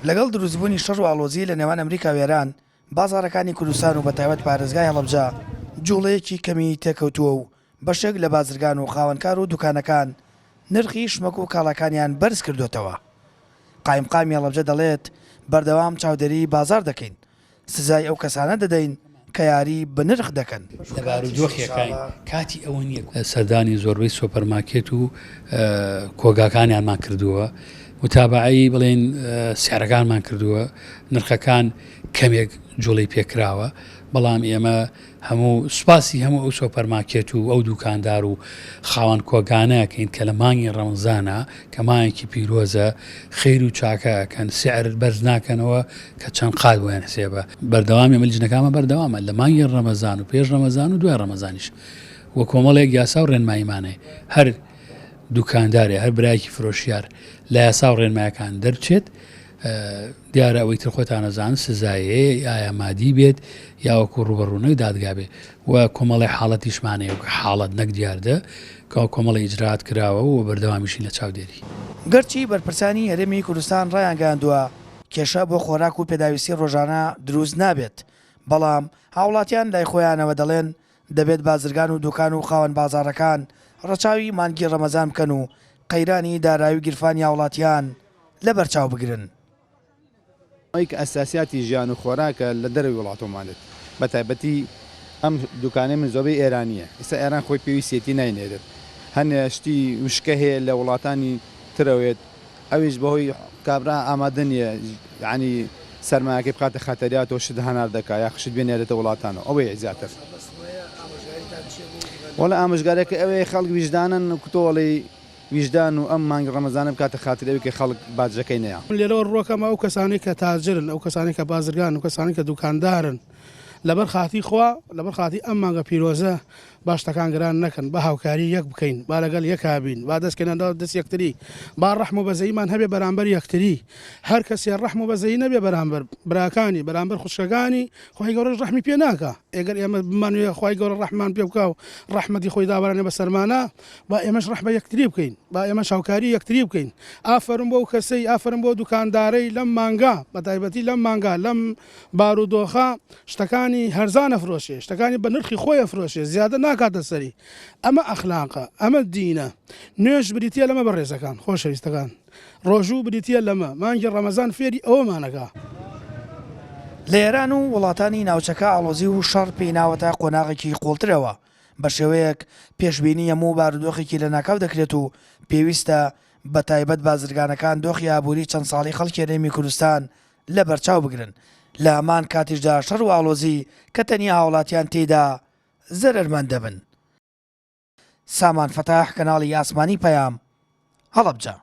لەگەڵ دروستبوونی شەڕ و ئاڵۆزی لە نێوان ئەمریکا و ئێران بازاڕەکانی کوردستان و بەتایبەت پارێزگای هەڵەبجە جوڵەیەکی کەمی تێکەوتووە و بەشێک لە بازرگان و خاوەنکار و دوکانەکان نرخی شمەک و کاڵاکانیان بەرز کردوتەوە. قایمقامی هەڵەبجە دەڵێت بەردەوام چاودێری بازار دەکەین، سزای ئەو کەسانە دەدەین کە یاری بە نرخ دەکەن. لە بارودۆخیەکان کاتی ئەوە نییە سەردانی زۆربەی سۆپەرمارکێت و کۆگاکانیانمان کردووە، متابعی بڵێن سیارەکانمان کردووە، نرخەکان کەمێک جوڵی پێکراوە، بەڵام ئێمە هەموو سوپاسی هەموو ئەو سۆپەرمارکێت و ئەو دوکاندار و خاوەن کۆگانەکەین کە لە مانگی ڕەمەزانە کە مانگێکی پیرۆزە خێر و چاکەکەن سعر بەرز ناکەنەوە کە چەند قات ویان حسێبە بەردەوام ئێمە جنەکانمە بەردەوامە لە مانگی ڕەمەزان و پێش ڕەمەزان و دوای ڕەمەزانیش وە کۆمەڵێک یاسا و ڕێنماییمانەیە هەر دوکاندارێ هەر برایەکی فرۆشیار لە یاسا و ڕێنمایەکان دەرچێت دیارە ئەوەی تر خۆتان نەزان سزایەیە ئایا مادی بێت یاوەکو ڕوبەڕوونەی دادگا بێت و کۆمەڵی حاڵەتیشمانەیە و حاڵەت نەک دیاردە کە کۆمەڵی ئیجرات کراوە و بەردەوامیشی لە چاودێری گەرچی بەرپرسانی هەرێمی کوردستان ڕایانگەاندووە کێشە بۆ خۆراک و پێداویستی ڕۆژانە دروست نابێت، بەڵام هاوڵاتیان لای خۆیانەوە دەڵێن دەبێت بازرگان و دوکان و خاوەن بازاڕەکان ڕەچاوی مانگی ڕەمەزان بکەن و قەیرانی دارایی و گیرفانی هاوڵاتیان لە بەرچاو بگرن. ئەیکە ئەساسیاتی ژیان و خۆراکە لە دەروی وڵاتۆمانێت بەتایبەتی ئەم دوکانەی من زۆربەی ئێرانیە، ئێستا ئێران خۆی پێویستێتی ناینێرێت، هەنێ شتی وشکە هەیە لە وڵاتانی ترەوێت ئەویش بەهۆی کابرا ئامادە نیە یعنی سەرمایەکەی بخاتە خەتەریات و شت هەنار دەکا یا خشت بێنێرێتە وڵاتانەوە ئەوەیە زیاتر. وەڵا ئامۆژگارێکە ئەوەیە خەڵک ویژدانن کوتۆڵی ویژدان و ئەم مانگی ڕەمەزانە بکاتە خاترەوەی کە خەڵک باجەکەی نەیە. لێرەوە ڕۆکەمە ئەو کەسانی کە تاجرن، ئەو کەسانی کە بازرگان و کەسانی کە دوکاندارن لەبەر خاتی خوا لەبەر خاتی ئەم مانگە پیرۆزە باشتەکان گران نەکەن، بە هاوکاری یەک بکەین، با لەگەڵ یەکابین، با دەستکەنەوە دەست یەکتری، با ڕەحم و بەزەیمان هەبێ بەرامبەر یەکتری، هەر کەسێ ڕەحم و بەزەیی نەبێ بەرامبەر براکانی بەرامبەر خوشکەکانی خۆی گەورەش ڕەحمی پێ ناکە. ئەگەر ئێمە بمانوێ خۆی گەورە ڕەحمان پێ بکە و ڕەحمەتی خۆی دابەرانێ بە سەرمانە با ئێمەش ڕەحمە یەکتری بکەین، با ئێمەش هاوکاری یەکتری بکەین. ئافەرم بۆ کەسەی ئافەرم بۆ دوکاندارەی لەم مانگا بەتایبەتی لەم مانگا لەم بارودۆخە شتەکانی هەرزانە فرۆشێ، شتەکانی بە نرخی خۆی ئەفرۆشێ، زیادە ناکاتە سەری. ئەمە ئەخلاقە، ئەمە دینە، نوێژ بریتە لەمە بەڕێزەکان خۆشەویستەکان، ڕۆژوو بریتە لەمە مانگی ڕەمەزان فێری ئەوەمانەکە. لە ئێران و وڵاتانی ناوچەکە ئاڵۆزی و شەڕ پێی ناوەتە قۆناغێکی قوڵترەوە بە شێوەیەک پێشبینی هەموو بارودۆخێکی لە ناکاو دەکرێت و پێویستە بە تایبەت بازرگانەکان دۆخی ئابووری چەند ساڵی خەڵکی هەرێمی کوردستان لە بەرچاو بگرن لە هەمان کاتیشدا شەڕ و ئاڵۆزی کە تەنیا هاوڵاتیان تێدا زەرەرمەند دەبن. سامان فەتاح، کەناڵی ئاسمانی پەیام، هەڵەبجە.